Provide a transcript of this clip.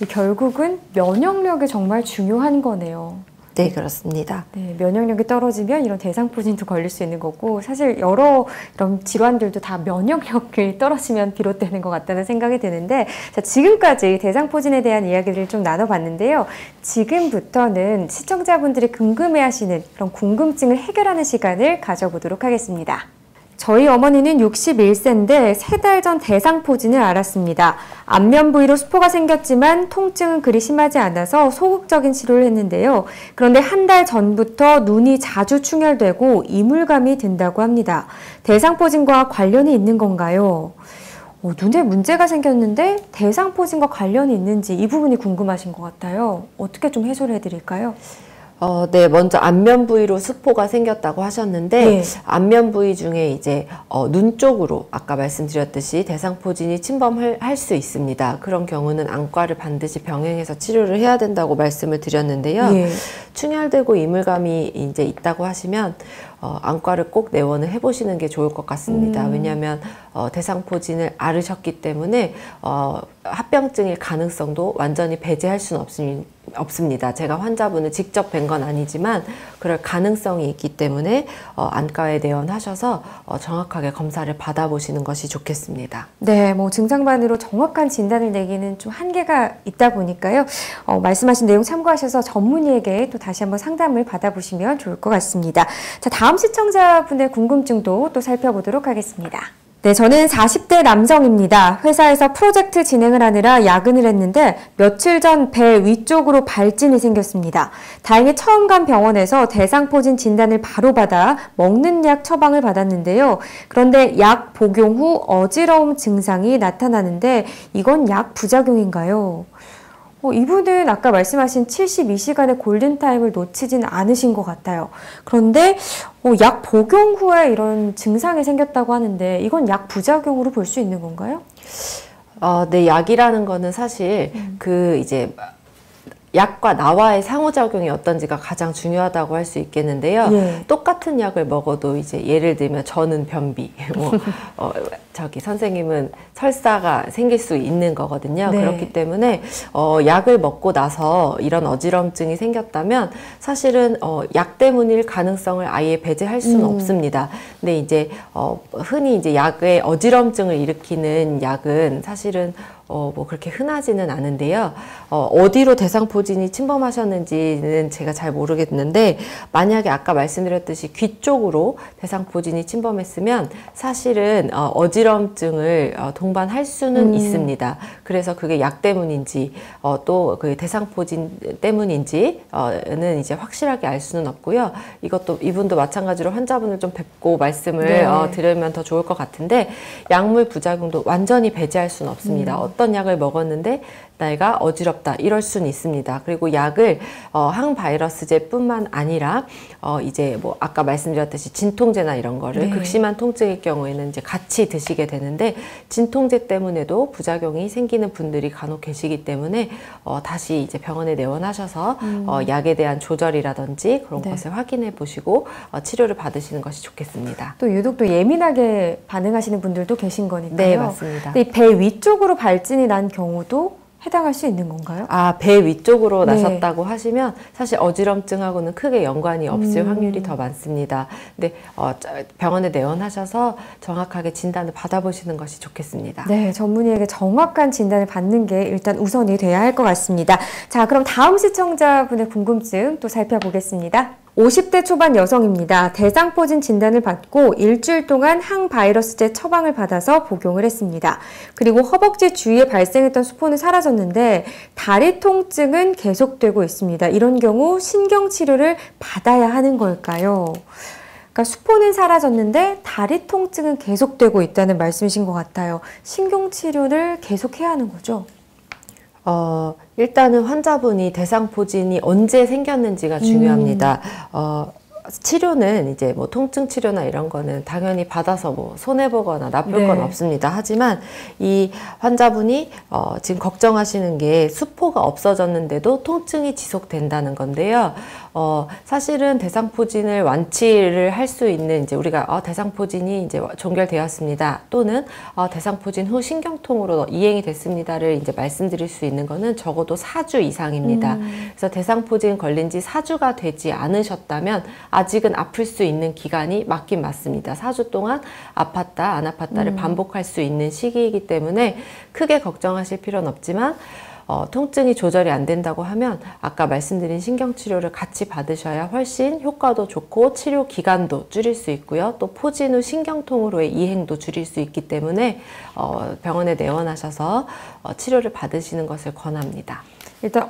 결국은 면역력이 정말 중요한 거네요. 네, 그렇습니다. 네, 면역력이 떨어지면 이런 대상포진도 걸릴 수 있는 거고, 사실 여러 이런 질환들도 다 면역력이 떨어지면 비롯되는 것 같다는 생각이 드는데, 자, 지금까지 대상포진에 대한 이야기를 좀 나눠봤는데요. 지금부터는 시청자분들이 궁금해하시는 그런 궁금증을 해결하는 시간을 가져보도록 하겠습니다. 저희 어머니는 61세인데 3달 전 대상포진을 앓았습니다. 안면 부위로 수포가 생겼지만 통증은 그리 심하지 않아서 소극적인 치료를 했는데요. 그런데 한 달 전부터 눈이 자주 충혈되고 이물감이 든다고 합니다. 대상포진과 관련이 있는 건가요? 눈에 문제가 생겼는데 대상포진과 관련이 있는지 이 부분이 궁금하신 것 같아요. 어떻게 좀 해소를 해드릴까요? 네, 먼저 안면 부위로 수포가 생겼다고 하셨는데, 네. 안면 부위 중에 이제 눈 쪽으로 아까 말씀드렸듯이 대상포진이 침범할 수 있습니다. 그런 경우는 안과를 반드시 병행해서 치료를 해야 된다고 말씀을 드렸는데요. 네. 충혈되고 이물감이 이제 있다고 하시면 안과를 꼭 내원을 해보시는 게 좋을 것 같습니다. 왜냐하면 대상포진을 앓으셨기 때문에 합병증일 가능성도 완전히 배제할 수는 없습니다. 제가 환자분을 직접 뵌 건 아니지만 그럴 가능성이 있기 때문에 안과에 내원하셔서 정확하게 검사를 받아보시는 것이 좋겠습니다. 네, 뭐 증상만으로 정확한 진단을 내기는 좀 한계가 있다 보니까요. 말씀하신 내용 참고하셔서 전문의에게 또 다시 한번 상담을 받아보시면 좋을 것 같습니다. 자, 다음 시청자분의 궁금증도 또 살펴보도록 하겠습니다. 네, 저는 40대 남성입니다. 회사에서 프로젝트 진행을 하느라 야근을 했는데 며칠 전 배 위쪽으로 발진이 생겼습니다. 다행히 처음 간 병원에서 대상포진 진단을 바로 받아 먹는 약 처방을 받았는데요. 그런데 약 복용 후 어지러움 증상이 나타나는데 이건 약 부작용인가요? 이분은 아까 말씀하신 72시간의 골든타임을 놓치진 않으신 것 같아요. 그런데 약 복용 후에 이런 증상이 생겼다고 하는데 이건 약 부작용으로 볼 수 있는 건가요? 네, 약이라는 거는 사실 이제 약과 나와의 상호작용이 어떤지가 가장 중요하다고 할 수 있겠는데요. 예. 똑같은 약을 먹어도 이제 예를 들면 저는 변비, 선생님은 설사가 생길 수 있는 거거든요. 네. 그렇기 때문에 약을 먹고 나서 이런 어지럼증이 생겼다면 사실은 약 때문일 가능성을 아예 배제할 수는 없습니다. 근데 이제 흔히 이제 약의 어지럼증을 일으키는 약은 사실은 뭐 그렇게 흔하지는 않은데요. 어디로 대상포진이 침범하셨는지는 제가 잘 모르겠는데 만약에 아까 말씀드렸듯이 귀 쪽으로 대상포진이 침범했으면 사실은 어지럼증을 동반할 수는 있습니다. 그래서 그게 약 때문인지 또 그 대상포진 때문인지는 이제 확실하게 알 수는 없고요. 이분도 마찬가지로 환자분을 좀 뵙고 말씀을 네. 들으면 더 좋을 것 같은데 약물 부작용도 완전히 배제할 수는 없습니다. 어떤 약을 먹었는데 내가 어지럽다 이럴 수는 있습니다. 그리고 약을 항바이러스제뿐만 아니라 이제 뭐 아까 말씀드렸듯이 진통제나 이런 거를 네. 극심한 통증일 경우에는 이제 같이 드시게 되는데 진통제 때문에도 부작용이 생기는 분들이 간혹 계시기 때문에 다시 이제 병원에 내원하셔서 약에 대한 조절이라든지 그런 네. 것을 확인해 보시고 치료를 받으시는 것이 좋겠습니다. 또 유독 또 예민하게 반응하시는 분들도 계신 거니까요. 네, 맞습니다. 근데 배 위쪽으로 발진이 난 경우도 해당할 수 있는 건가요? 배 위쪽으로 네. 나셨다고 하시면 사실 어지럼증하고는 크게 연관이 없을 확률이 더 많습니다. 근데 병원에 내원하셔서 정확하게 진단을 받아보시는 것이 좋겠습니다. 네, 전문의에게 정확한 진단을 받는 게 일단 우선이 돼야 할 것 같습니다. 자, 그럼 다음 시청자분의 궁금증 또 살펴보겠습니다. 50대 초반 여성입니다. 대상포진 진단을 받고 일주일 동안 항바이러스제 처방을 받아서 복용을 했습니다. 그리고 허벅지 주위에 발생했던 수포는 사라졌는데 다리 통증은 계속되고 있습니다. 이런 경우 신경치료를 받아야 하는 걸까요? 그러니까 수포는 사라졌는데 다리 통증은 계속되고 있다는 말씀이신 것 같아요. 신경치료를 계속해야 하는 거죠? 일단은 환자분이 대상포진이 언제 생겼는지가 중요합니다. 치료는 이제 뭐 통증 치료나 이런 거는 당연히 받아서 뭐 손해보거나 나쁠 네. 건 없습니다. 하지만 이 환자분이 지금 걱정하시는 게 수포가 없어졌는데도 통증이 지속된다는 건데요. 사실은 대상포진을 완치를 할 수 있는 이제 우리가 대상포진이 이제 종결되었습니다. 또는 대상포진 후 신경통으로 이행이 됐습니다를 이제 말씀드릴 수 있는 거는 적어도 4주 이상입니다. 그래서 대상포진 걸린 지 4주가 되지 않으셨다면 아직은 아플 수 있는 기간이 맞긴 맞습니다. 4주 동안 아팠다 안 아팠다를 반복할 수 있는 시기이기 때문에 크게 걱정하실 필요는 없지만 통증이 조절이 안 된다고 하면 아까 말씀드린 신경치료를 같이 받으셔야 훨씬 효과도 좋고 치료 기간도 줄일 수 있고요. 또 포진 후 신경통으로의 이행도 줄일 수 있기 때문에 병원에 내원하셔서 치료를 받으시는 것을 권합니다. 일단